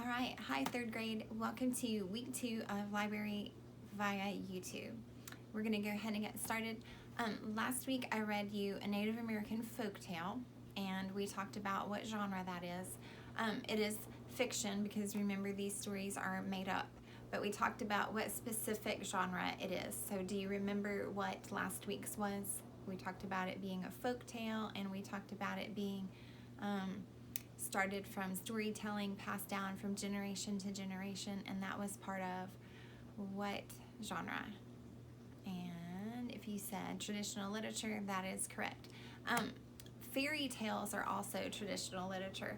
All right, hi third grade. Welcome to week 2 of library via YouTube. We're going to go ahead and get started. Last week I read you a Native American folktale, and we talked about what genre that is. It is fiction because remember these stories are made up, but we talked about what specific genre it is. So do you remember what last week's was? We talked about it being a folktale, and we talked about it being started from storytelling passed down from generation to generation, and that was part of what genre? And if you said traditional literature, that is correct. Fairy tales are also traditional literature,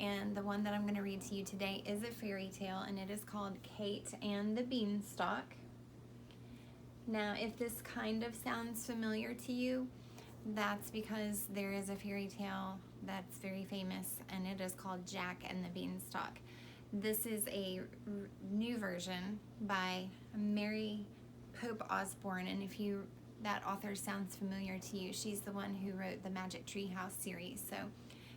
and the one that I'm going to read to you today is a fairy tale, and it is called Kate and the Beanstalk. Now, if this kind of sounds familiar to you, that's because there is a fairy tale that's very famous, and it is called Jack and the Beanstalk. This is a new version by Mary Pope Osborne, and if that author sounds familiar to you, she's the one who wrote the Magic Tree House series. So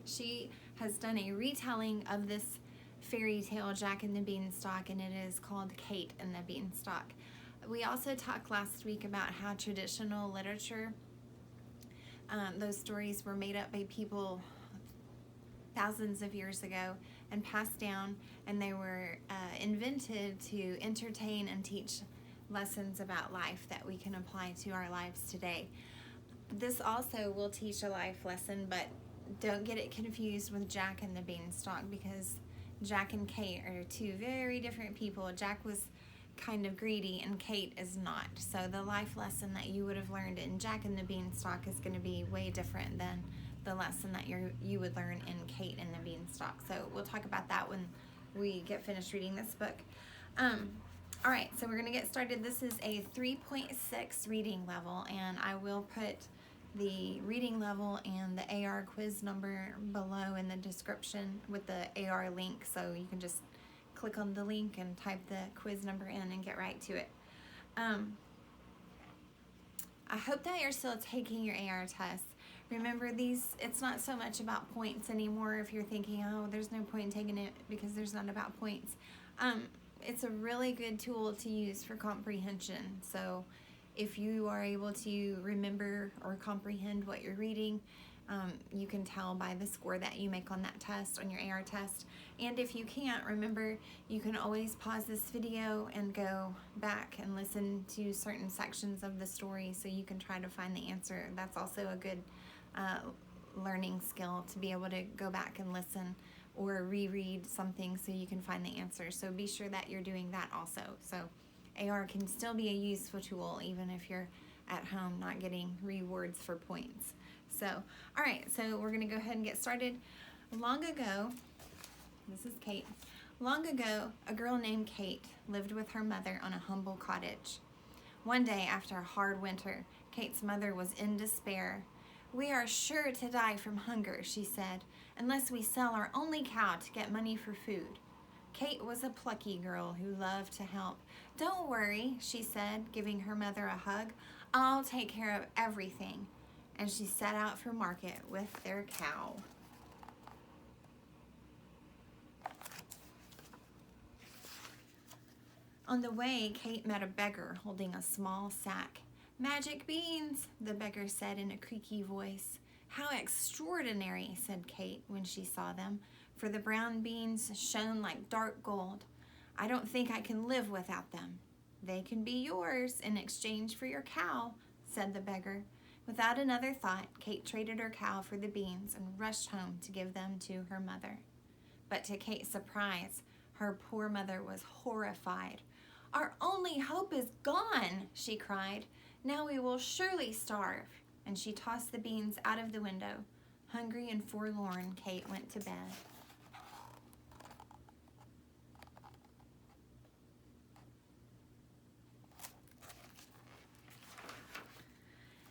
she has done a retelling of this fairy tale, Jack and the Beanstalk, and it is called Kate and the Beanstalk. We also talked last week about how traditional literature, those stories were made up by people thousands of years ago and passed down, and they were invented to entertain and teach lessons about life that we can apply to our lives today. This also will teach a life lesson, but don't get it confused with Jack and the Beanstalk, because Jack and Kate are two very different people. Jack was kind of greedy and Kate is not. So the life lesson that you would have learned in Jack and the Beanstalk is going to be way different than the lesson that you would learn in Kate and the Beanstalk. So we'll talk about that when we get finished reading this book. All right, so we're going to get started. This is a 3.6 reading level, and I will put the reading level and the AR quiz number below in the description with the AR link, so you can just click on the link and type the quiz number in and get right to it. I hope that you're still taking your AR test. Remember, it's not so much about points anymore. If you're thinking, oh, there's no point in taking it because there's not about points. It's a really good tool to use for comprehension. So if you are able to remember or comprehend what you're reading, you can tell by the score that you make on that test, on your AR test. And if you can't remember, you can always pause this video and go back and listen to certain sections of the story so you can try to find the answer. That's also a good learning skill, to be able to go back and listen or reread something so you can find the answer. So be sure that you're doing that also. So AR can still be a useful tool even if you're at home not getting rewards for points. So, all right, so we're going to go ahead and get started. Long ago, this is Kate. Long ago, a girl named Kate lived with her mother on a humble cottage. One day, after a hard winter, Kate's mother was in despair. "We are sure to die from hunger," she said, "unless we sell our only cow to get money for food." Kate was a plucky girl who loved to help. "Don't worry," she said, giving her mother a hug. "I'll take care of everything." And she set out for market with their cow. On the way, Kate met a beggar holding a small sack. "Magic beans," the beggar said in a creaky voice. "How extraordinary," said Kate when she saw them, for the brown beans shone like dark gold. "I don't think I can live without them." "They can be yours in exchange for your cow," said the beggar. Without another thought, Kate traded her cow for the beans and rushed home to give them to her mother. But to Kate's surprise, her poor mother was horrified. "Our only hope is gone," she cried. "Now we will surely starve." And she tossed the beans out of the window. Hungry and forlorn, Kate went to bed.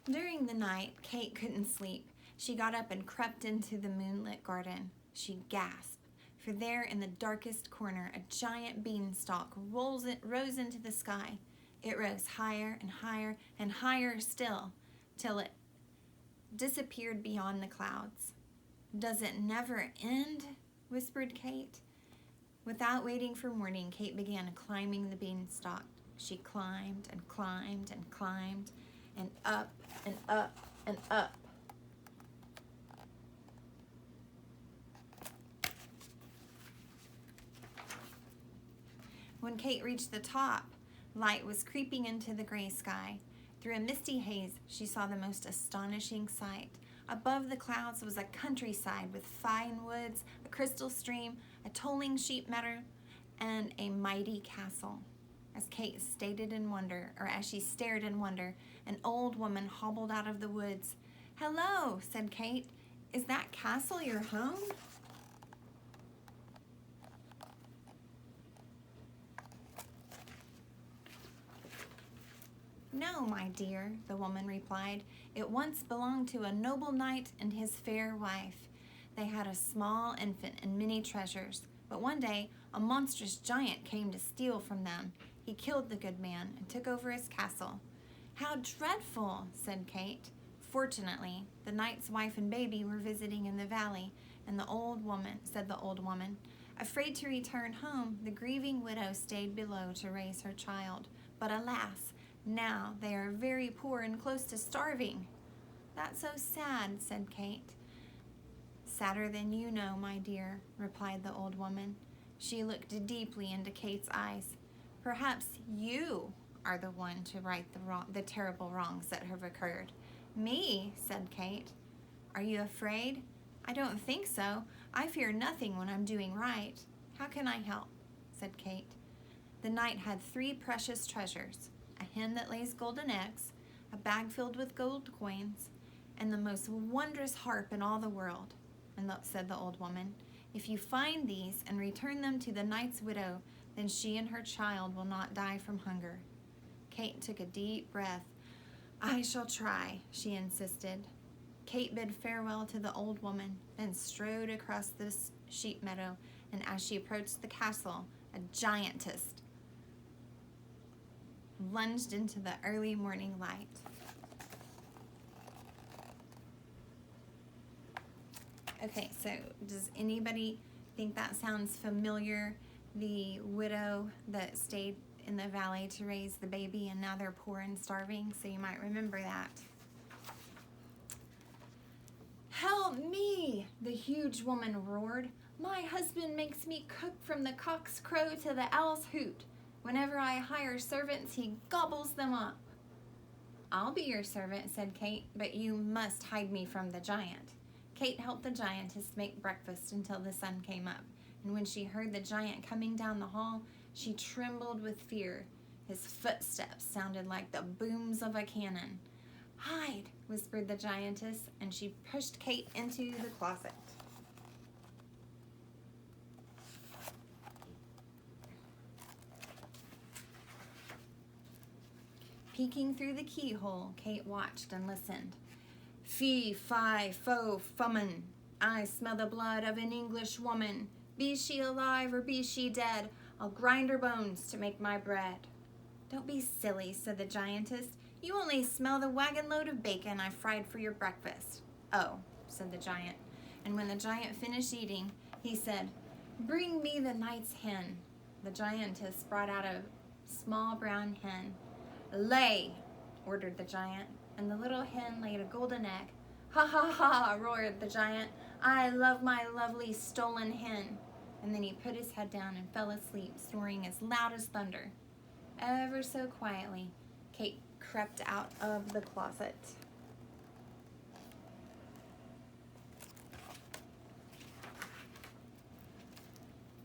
During the night, Kate couldn't sleep. She got up and crept into the moonlit garden. She gasped, for there in the darkest corner, a giant beanstalk rose into the sky. It rose higher and higher and higher still, till it disappeared beyond the clouds. "Does it never end?" whispered Kate. Without waiting for morning, Kate began climbing the beanstalk. She climbed and climbed and climbed, and up and up and up. When Kate reached the top, light was creeping into the gray sky. Through a misty haze, she saw the most astonishing sight. Above the clouds was a countryside with fine woods, a crystal stream, a tolling sheep meadow, and a mighty castle. As she stared in wonder, an old woman hobbled out of the woods. "Hello," said Kate. "Is that castle your home?" "No, my dear," the woman replied. "It once belonged to a noble knight and his fair wife. They had a small infant and many treasures, but one day a monstrous giant came to steal from them. He killed the good man and took over his castle." "How dreadful," said Kate. Fortunately, the knight's wife and baby were visiting in the valley, and the old woman. Afraid to return home, the grieving widow stayed below to raise her child. But alas, now they are very poor and close to starving." "That's so sad," said Kate. "Sadder than you know, my dear," replied the old woman. She looked deeply into Kate's eyes. "Perhaps you are the one to right the terrible wrongs that have occurred." "Me?" said Kate. "Are you afraid?" "I don't think so. I fear nothing when I'm doing right." "How can I help?" said Kate. The knight had 3 precious treasures: a hen that lays golden eggs, a bag filled with gold coins, and the most wondrous harp in all the world. And said the old woman, "If you find these and return them to the knight's widow, then she and her child will not die from hunger." Kate took a deep breath. "I shall try," she insisted. Kate bid farewell to the old woman, then strode across the sheep meadow, and as she approached the castle, a giantess lunged into the early morning light. Okay, so does anybody think that sounds familiar? The widow that stayed in the valley to raise the baby, and now they're poor and starving, so you might remember that. "Help me!" the huge woman roared. "My husband makes me cook from the cock's crow to the owl's hoot. Whenever I hire servants, he gobbles them up." "I'll be your servant," said Kate, "but you must hide me from the giant." Kate helped the giantess make breakfast until the sun came up, and when she heard the giant coming down the hall, she trembled with fear. His footsteps sounded like the booms of a cannon. "Hide," whispered the giantess, and she pushed Kate into the closet. Peeking through the keyhole, Kate watched and listened. "Fee, fi, fo, fummin. I smell the blood of an English woman. Be she alive or be she dead, I'll grind her bones to make my bread." "Don't be silly," said the giantess. "You only smell the wagon load of bacon I fried for your breakfast." "Oh," said the giant. And when the giant finished eating, he said, "Bring me the knight's hen." The giantess brought out a small brown hen. "Lay," ordered the giant, and the little hen laid a golden egg. "Ha ha ha," roared the giant. "I love my lovely stolen hen." And then he put his head down and fell asleep, snoring as loud as thunder. Ever so quietly, Kate crept out of the closet.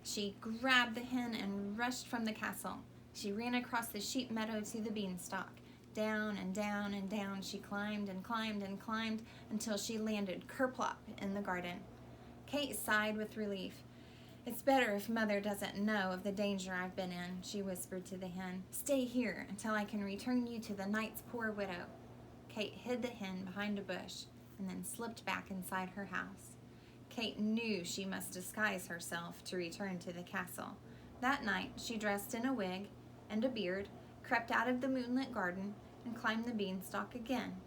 She grabbed the hen and rushed from the castle. She ran across the sheep meadow to the beanstalk. Down and down and down she climbed and climbed and climbed until she landed kerplop in the garden. Kate sighed with relief. "It's better if Mother doesn't know of the danger I've been in," she whispered to the hen. "Stay here until I can return you to the knight's poor widow." Kate hid the hen behind a bush and then slipped back inside her house. Kate knew she must disguise herself to return to the castle. That night she dressed in a wig and a beard, crept out of the moonlit garden, and climbed the beanstalk again.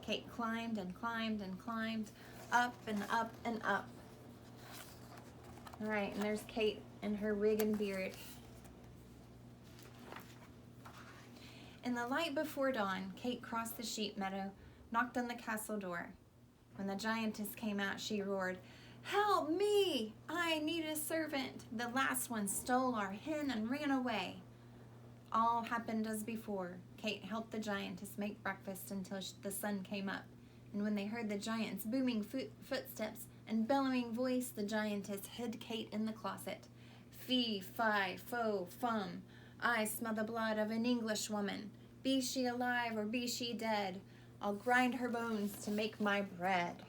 Kate climbed and climbed and climbed, up and up and up. All right, and there's Kate in her wig and beard. In the light before dawn, Kate crossed the sheep meadow, knocked on the castle door. When the giantess came out, she roared, "Help me! I need a servant. The last one stole our hen and ran away." All happened as before. Kate helped the giantess make breakfast until the sun came up. And when they heard the giant's booming footsteps and bellowing voice, the giantess hid Kate in the closet. "Fee, fi, fo, fum. I smell the blood of an English woman. Be she alive or be she dead, I'll grind her bones to make my bread."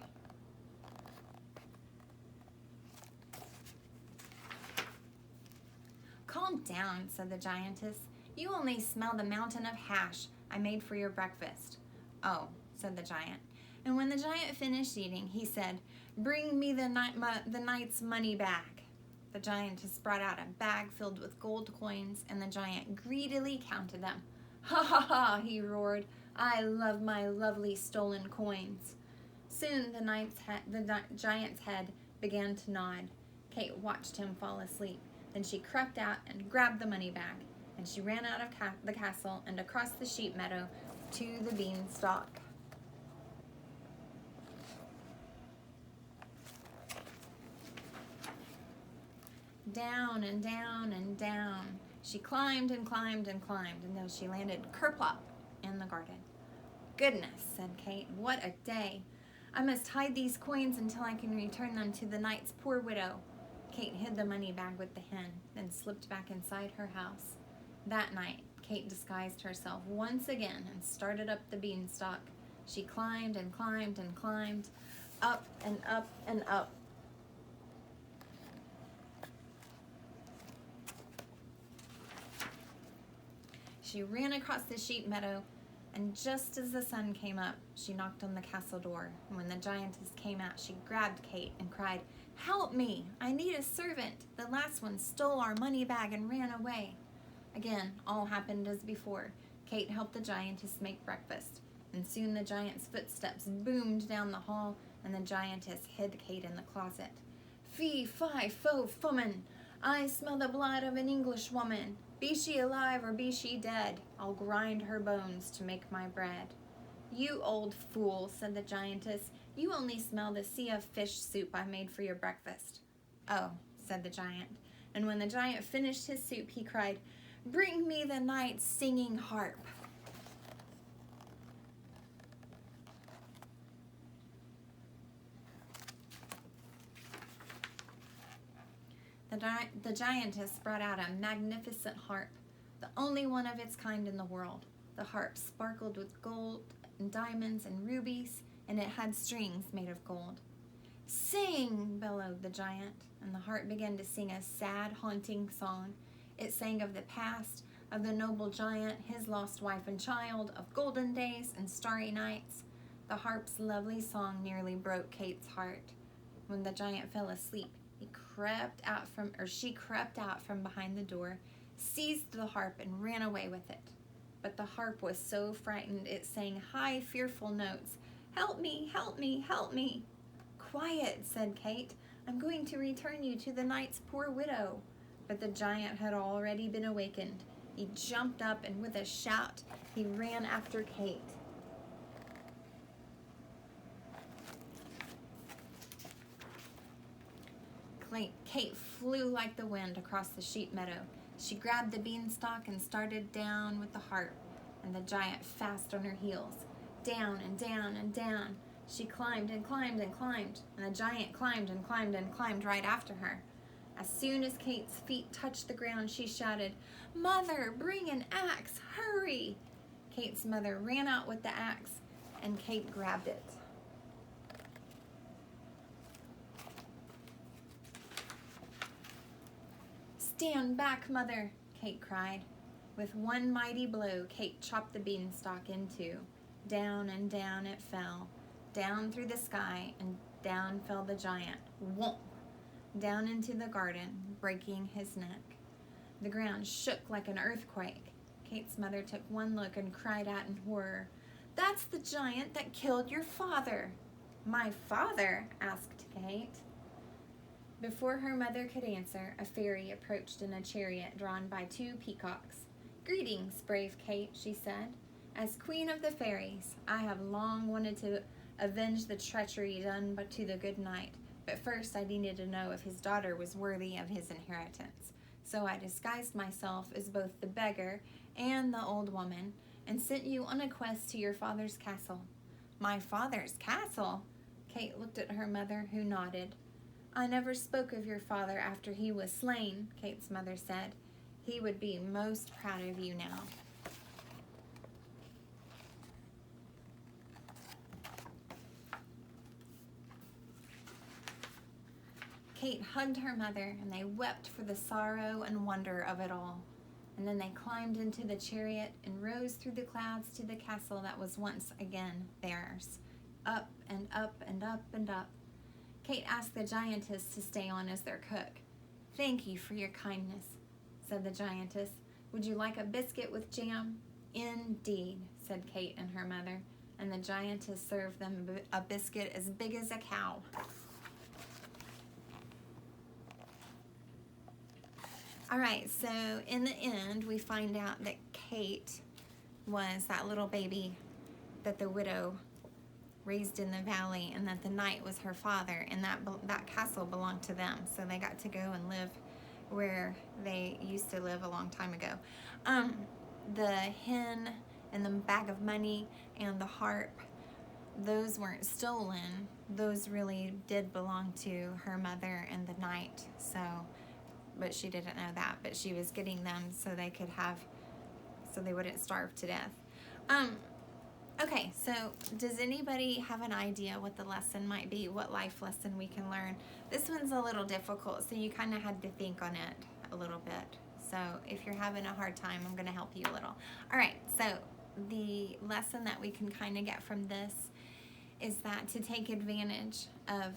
"Calm down," said the giantess. "You only smell the mountain of hash I made for your breakfast." "Oh," said the giant. And when the giant finished eating, he said, "Bring me the night's money bag." The giantess brought out a bag filled with gold coins, and the giant greedily counted them. "Ha ha ha," he roared. "I love my lovely stolen coins." Soon the giant's head began to nod. Kate watched him fall asleep. Then she crept out and grabbed the money bag, and she ran out of the castle and across the sheep meadow to the Beanstalk. Down and down and down. She climbed and climbed and climbed until she landed kerplop in the garden. "Goodness," said Kate, "what a day. I must hide these coins until I can return them to the knight's poor widow." Kate hid the money bag with the hen, then slipped back inside her house. That night, Kate disguised herself once again and started up the Beanstalk. She climbed and climbed and climbed, up and up and up. She ran across the sheep meadow, and just as the sun came up, she knocked on the castle door. And when the giantess came out, she grabbed Kate and cried, "Help me! I need a servant. The last one stole our money bag and ran away." Again, all happened as before. Kate helped the giantess make breakfast, and soon the giant's footsteps boomed down the hall, and the giantess hid Kate in the closet. "Fee, fi, fo, fummin. I smell the blood of an English woman. Be she alive or be she dead, I'll grind her bones to make my bread." "You old fool," said the giantess. "You only smell the sea of fish soup I made for your breakfast." "Oh," said the giant. And when the giant finished his soup, he cried, "Bring me the knight's singing harp." The giantess brought out a magnificent harp, the only one of its kind in the world. The harp sparkled with gold and diamonds and rubies, and it had strings made of gold. "Sing!" bellowed the giant, and the harp began to sing a sad, haunting song. It sang of the past, of the noble giant, his lost wife and child, of golden days and starry nights. The harp's lovely song nearly broke Kate's heart. When the giant fell asleep, she crept out from behind the door, seized the harp, and ran away with it. But the harp was so frightened it sang high, fearful notes. "Help me, help me, help me." "Quiet," said Kate. "I'm going to return you to the knight's poor widow." But the giant had already been awakened. He jumped up, and with a shout, he ran after Kate. Kate flew like the wind across the sheep meadow. She grabbed the beanstalk and started down with the harp, and the giant fast on her heels. Down and down and down. She climbed and climbed and climbed, and the giant climbed and climbed and climbed right after her. As soon as Kate's feet touched the ground, she shouted, "Mother, bring an axe, hurry!" Kate's mother ran out with the axe, and Kate grabbed it. "Stand back, Mother," Kate cried. With one mighty blow, Kate chopped the beanstalk in two. Down and down it fell, down through the sky, and down fell the giant, whomp, down into the garden, breaking his neck. The ground shook like an earthquake. Kate's mother took one look and cried out in horror, "That's the giant that killed your father." "My father?" asked Kate. Before her mother could answer, a fairy approached in a chariot drawn by 2 peacocks. "Greetings, brave Kate," she said. "As queen of the fairies, I have long wanted to avenge the treachery done to the good knight, but first I needed to know if his daughter was worthy of his inheritance. So I disguised myself as both the beggar and the old woman and sent you on a quest to your father's castle." "My father's castle?" Kate looked at her mother, who nodded. "I never spoke of your father after he was slain," Kate's mother said. "He would be most proud of you now." Kate hugged her mother, and they wept for the sorrow and wonder of it all. And then they climbed into the chariot and rose through the clouds to the castle that was once again theirs. Up and up and up and up. Kate asked the giantess to stay on as their cook. "Thank you for your kindness," said the giantess. "Would you like a biscuit with jam?" "Indeed," said Kate and her mother, and the giantess served them a biscuit as big as a cow. All right, so in the end, we find out that Kate was that little baby that the widow raised in the valley, and that the knight was her father, and that castle belonged to them. So they got to go and live where they used to live a long time ago. The hen and the bag of money and the harp, those weren't stolen. Those really did belong to her mother and the knight. But she didn't know that. But she was getting them so they wouldn't starve to death. Okay, so does anybody have an idea what the lesson might be? What life lesson we can learn? This one's a little difficult, so you kind of had to think on it a little bit. So if you're having a hard time, I'm going to help you a little. All right, so the lesson that we can kind of get from this is that to take advantage of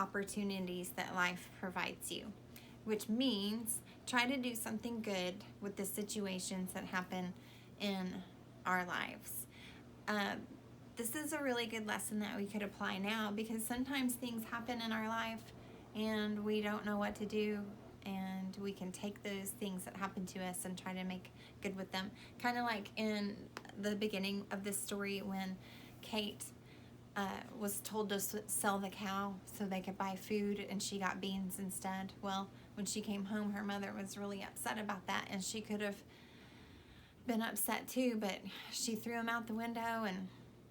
opportunities that life provides you, which means try to do something good with the situations that happen in our lives. This is a really good lesson that we could apply now, because sometimes things happen in our life and we don't know what to do, and we can take those things that happen to us and try to make good with them. Kind of like in the beginning of this story when Kate was told to sell the cow so they could buy food, and she got beans instead. Well, when she came home, her mother was really upset about that, and she could have been upset too, but she threw them out the window, and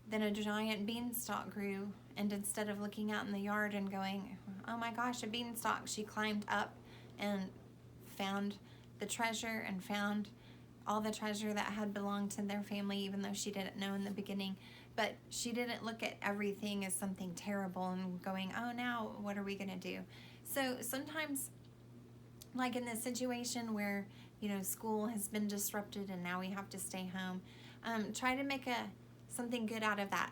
then a giant beanstalk grew, and instead of looking out in the yard and going, "Oh my gosh, a beanstalk," she climbed up and found the treasure, and found all the treasure that had belonged to their family, even though she didn't know in the beginning. But she didn't look at everything as something terrible and going, "Oh, now what are we going to do?" So sometimes, like in this situation where, school has been disrupted and now we have to stay home, try to make something good out of that.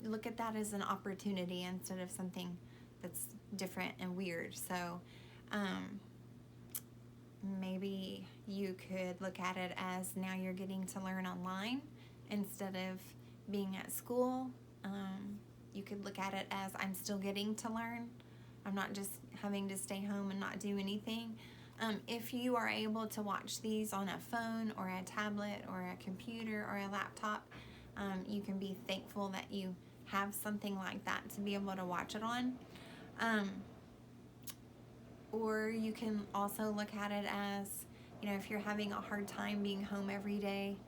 Look at that as an opportunity instead of something that's different and weird. So maybe you could look at it as now you're getting to learn online instead of being at school. You could look at it as I'm still getting to learn. I'm not just having to stay home and not do anything. If you are able to watch these on a phone or a tablet or a computer or a laptop, you can be thankful that you have something like that to be able to watch it on. Or you can also look at it as, if you're having a hard time being home every day.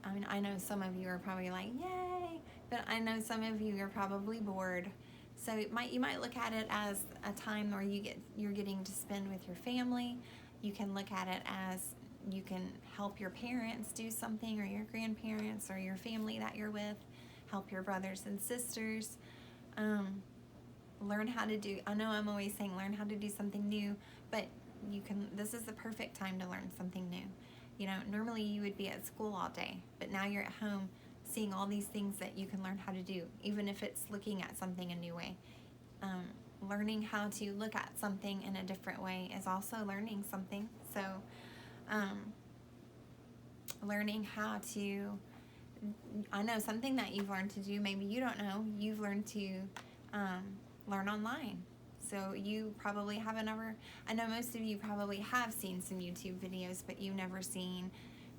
I mean, I know some of you are probably like, "Yay!" But I know some of you are probably bored. So you might look at it as a time where you're getting to spend with your family. You can look at it as you can help your parents do something, or your grandparents, or your family that you're with. Help your brothers and sisters. Learn how to do. I know I'm always saying learn how to do something new, but this is the perfect time to learn something new. Normally you would be at school all day, but now you're at home seeing all these things that you can learn how to do, even if it's looking at something a new way. Learning how to look at something in a different way is also learning something. So learning how to, I know something that you've learned to do, maybe you don't know, you've learned to learn online. So you probably haven't ever, I know most of you probably have seen some YouTube videos, but you've never seen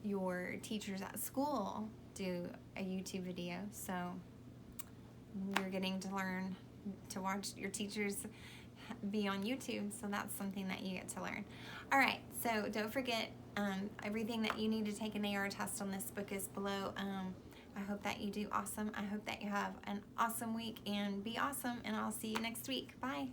your teachers at school do a YouTube video. So you're getting to learn to watch your teachers be on YouTube, so that's something that you get to learn. All right, so don't forget, everything that you need to take an AR test on this book is below. I hope that you do awesome. I hope that you have an awesome week, and be awesome, and I'll see you next week. Bye.